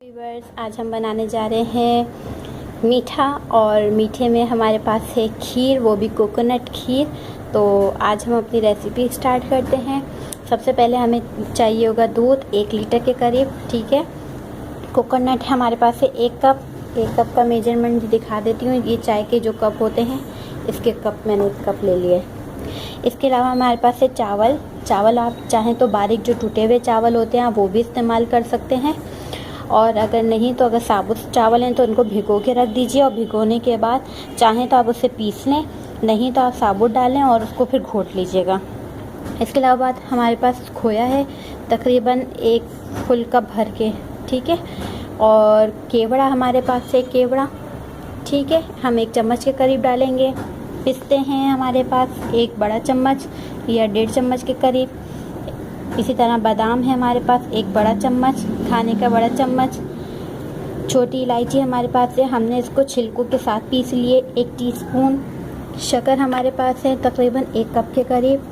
Viewers, आज हम बनाने जा रहे हैं मीठा। और मीठे में हमारे पास है खीर, वो भी कोकोनट खीर। तो आज हम अपनी रेसिपी स्टार्ट करते हैं। सबसे पहले हमें चाहिए होगा दूध 1 लीटर के करीब, ठीक है। कोकोनट हमारे पास है 1 कप। 1 कप का मेजरमेंट दिखा देती हूँ। ये चाय के जो कप होते हैं, इसके कप मैंने 1 कप ले लिए। इसके अलावा हमारे पास है चावल आप चाहें तो बारीक जो टूटे हुए चावल होते हैं, आप वो भी इस्तेमाल कर सकते हैं। और अगर नहीं तो अगर साबुत चावल हैं तो उनको भिगो के रख दीजिए, और भिगोने के बाद चाहें तो आप उसे पीस लें, नहीं तो आप साबुत डालें और उसको फिर घोट लीजिएगा। इसके अलावा हमारे पास खोया है तकरीबन 1 फुल कप भर के, ठीक है। और केवड़ा हमारे पास है, केवड़ा, ठीक है, हम 1 चम्मच के करीब डालेंगे। पिस्ते हैं हमारे पास 1 बड़ा चम्मच या 1.5 चम्मच के करीब। इसी तरह बादाम है हमारे पास 1 बड़ा चम्मच, खाने का बड़ा चम्मच। छोटी इलायची हमारे पास है, हमने इसको छिलकों के साथ पीस लिए, 1 टीस्पून। शक्कर हमारे पास है तकरीबन 1 कप के करीब।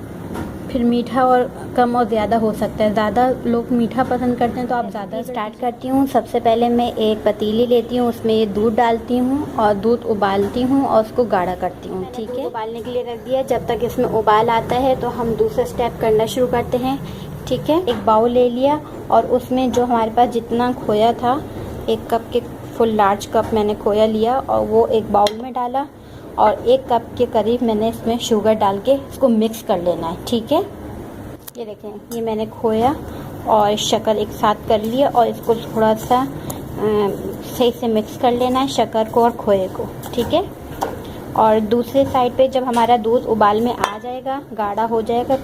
फिर मीठा और कम और ज़्यादा हो सकता है, ज़्यादा लोग मीठा पसंद करते हैं तो आप ज़्यादा। स्टार्ट करती हूँ। सबसे पहले मैं एक पतीली लेती हूँ, उसमें ये दूध डालती हूँ और दूध उबालती हूँ और उसको गाढ़ा करती हूँ, ठीक है। उबालने के लिए रख दिया। जब तक इसमें उबाल आता है तो हम दूसरा स्टेप करना शुरू करते हैं, ठीक है। एक बाउल ले लिया और उसमें जो हमारे पास जितना खोया था, 1 कप के फुल लार्ज कप मैंने खोया लिया और वो एक बाउल में डाला। और 1 कप के करीब मैंने इसमें शुगर डाल के इसको मिक्स कर लेना है, ठीक है। ये देखें, ये मैंने खोया और शक्कर एक साथ कर लिया और इसको थोड़ा सा सही से मिक्स कर लेना है, शक्कर को और खोए को, ठीक है। और दूसरे साइड पे जब हमारा दूध उबाल में आ जाएगा, गाढ़ा हो जाएगा,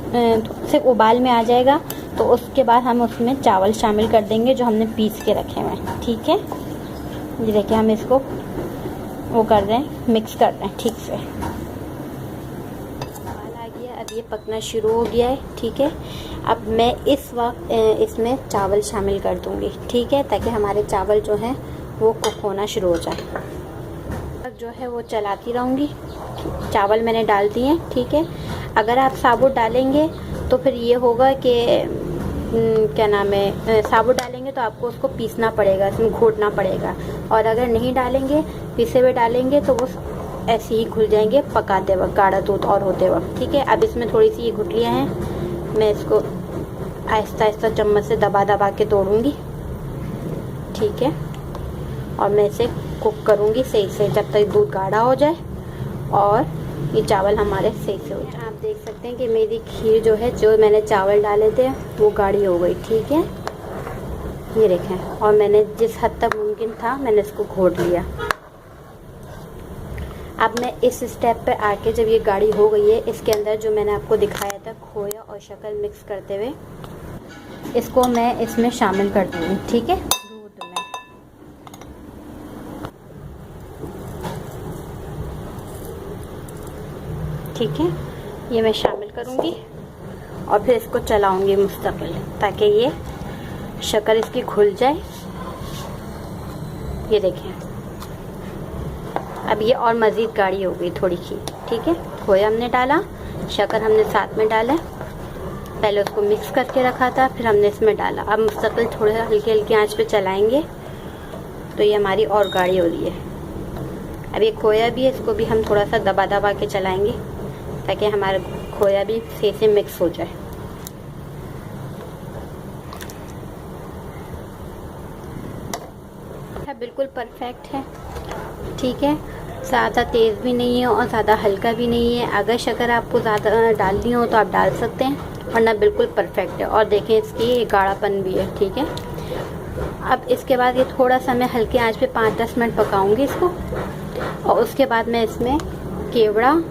सिर्फ उबाल में आ जाएगा, तो उसके बाद हम उसमें चावल शामिल कर देंगे जो हमने पीस के रखे हुए हैं, ठीक है। ये देखिए, हम इसको वो कर रहे हैं, मिक्स कर रहे हैं ठीक से। उबाल आ गया, अब ये पकना शुरू हो गया है, ठीक है। अब मैं इस वक्त इसमें चावल शामिल कर दूंगी, ठीक है, ताकि हमारे चावल जो हैं वो कुक होना शुरू हो जाए। जो है वो चलाती रहूँगी। चावल मैंने डाल दिए, ठीक है। अगर आप साबुत डालेंगे तो फिर ये होगा कि क्या नाम है, साबुत डालेंगे तो आपको उसको पीसना पड़ेगा, इसमें घोटना पड़ेगा। और अगर नहीं डालेंगे, पीसे हुए डालेंगे तो वो ऐसे ही घुल जाएंगे पकाते वक्त, गाढ़ा दूध और होते वक्त, ठीक है। अब इसमें थोड़ी सी ये गुठलियाँ हैं, मैं इसको आहिस्ता आहिस्ता चम्मच से दबा दबा के तोड़ूंगी, ठीक है। और मैं इसे कुक करूंगी सही से जब तक दूध गाढ़ा हो जाए और ये चावल हमारे सही से हो जाए। आप देख सकते हैं कि मेरी खीर जो है, जो मैंने चावल डाले थे वो गाढ़ी हो गई, ठीक है। ये देखें, और मैंने जिस हद तक मुमकिन था मैंने इसको घोट लिया। अब मैं इस स्टेप पे आके, जब ये गाढ़ी हो गई है, इसके अंदर जो मैंने आपको दिखाया था खोया और शक्कर मिक्स करते हुए, इसको मैं इसमें शामिल कर दूँगी, ठीक है। ठीक है, ये मैं शामिल करूँगी और फिर इसको चलाऊँगी मुस्तकिल, ताकि ये शक्कर इसकी घुल जाए। ये देखें, अब ये और मज़ीद गाढ़ी हो गई थोड़ी खीर, ठीक है। खोया हमने डाला, शक्कर हमने साथ में डाला, पहले उसको मिक्स करके रखा था, फिर हमने इसमें डाला। अब मुस्तकिल थोड़े हल्की हल्की आंच पे चलाएंगे तो ये हमारी और गाढ़ी हो रही है। अब ये खोया भी है, इसको भी हम थोड़ा सा दबा दबा के चलाएंगे ताकि हमारा खोया भी सही से मिक्स हो जाए। बिल्कुल परफेक्ट है, ठीक है। ज़्यादा तेज़ भी नहीं है और ज़्यादा हल्का भी नहीं है। अगर शक्कर आपको ज़्यादा डालनी हो तो आप डाल सकते हैं, वरना बिल्कुल परफेक्ट है। और देखें, इसकी गाढ़ापन भी है, ठीक है। अब इसके बाद ये थोड़ा सा मैं हल्की आंच पे 5-10 मिनट पकाऊंगी इसको, और उसके बाद मैं इसमें केवड़ा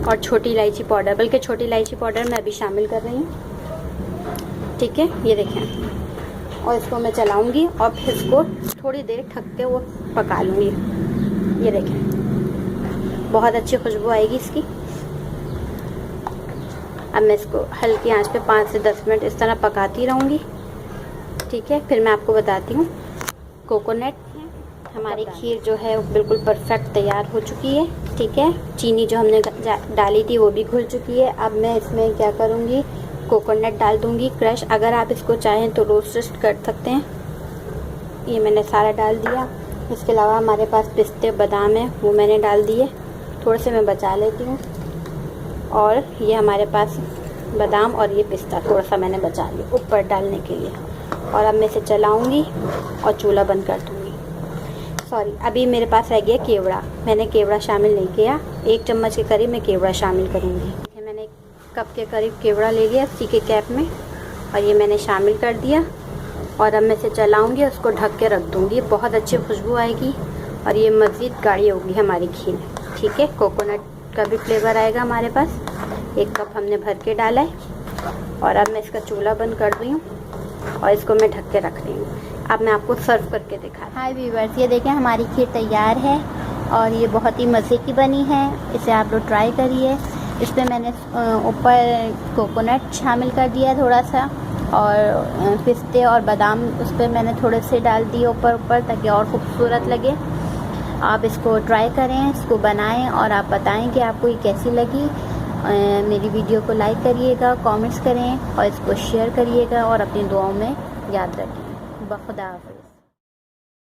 और छोटी इलायची पाउडर, बल्कि छोटी इलायची पाउडर मैं अभी शामिल कर रही हूँ, ठीक है। ये देखें, और इसको मैं चलाऊंगी और फिर इसको थोड़ी देर ढक के वो पका लूँगी। ये देखें, बहुत अच्छी खुशबू आएगी इसकी। अब मैं इसको हल्की आंच पे 5 से 10 मिनट इस तरह पकाती रहूँगी, ठीक है। फिर मैं आपको बताती हूँ। कोकोनट हमारी खीर जो है वो बिल्कुल परफेक्ट तैयार हो चुकी है, ठीक है। चीनी जो हमने डाली थी वो भी घुल चुकी है। अब मैं इसमें क्या करूँगी, कोकोनट डाल दूँगी क्रश। अगर आप इसको चाहें तो रोस्ट कर सकते हैं, ये मैंने सारा डाल दिया। इसके अलावा हमारे पास पिस्ते बादाम है, वो मैंने डाल दिए, थोड़े से मैं बचा लेती हूँ। और ये हमारे पास बादाम और ये पिस्ता थोड़ा सा मैंने बचा लिया ऊपर डालने के लिए। और अब मैं इसे चलाऊँगी और चूल्हा बंद कर दूँगी। सॉरी, अभी मेरे पास रह गया केवड़ा। मैंने केवड़ा शामिल नहीं किया, 1 चम्मच के करीब मैं केवड़ा शामिल करूँगी। मैंने 1 कप के करीब केवड़ा ले लिया सी के कैप में और ये मैंने शामिल कर दिया। और अब मैं इसे चलाऊँगी, उसको ढक के रख दूँगी। बहुत अच्छी खुशबू आएगी और ये मज़ीद गाढ़ी होगी हमारी खीर। ठीक है, कोकोनट का भी फ्लेवर आएगा हमारे पास। 1 कप हमने भर के डाला है। और अब मैं इसका चूल्हा बंद कर दी हूँ और इसको मैं ढक के रख रही हूँ। अब मैं आपको सर्व करके दिखा। हाय व्यूअर्स, ये देखें हमारी खीर तैयार है और ये बहुत ही मज़े की बनी है। इसे आप लोग ट्राई करिए। इसमें मैंने ऊपर कोकोनट शामिल कर दिया थोड़ा सा, और पिस्ते और बादाम उस पर मैंने थोड़े से डाल दिए ऊपर ताकि और खूबसूरत लगे। आप इसको ट्राई करें, इसको बनाएं और आप बताएं कि आपको ये कैसी लगी। मेरी वीडियो को लाइक करिएगा, कमेंट्स करें और इसको शेयर करिएगा और अपनी दुआओं में याद रखें। खुदा हाफ़िज़।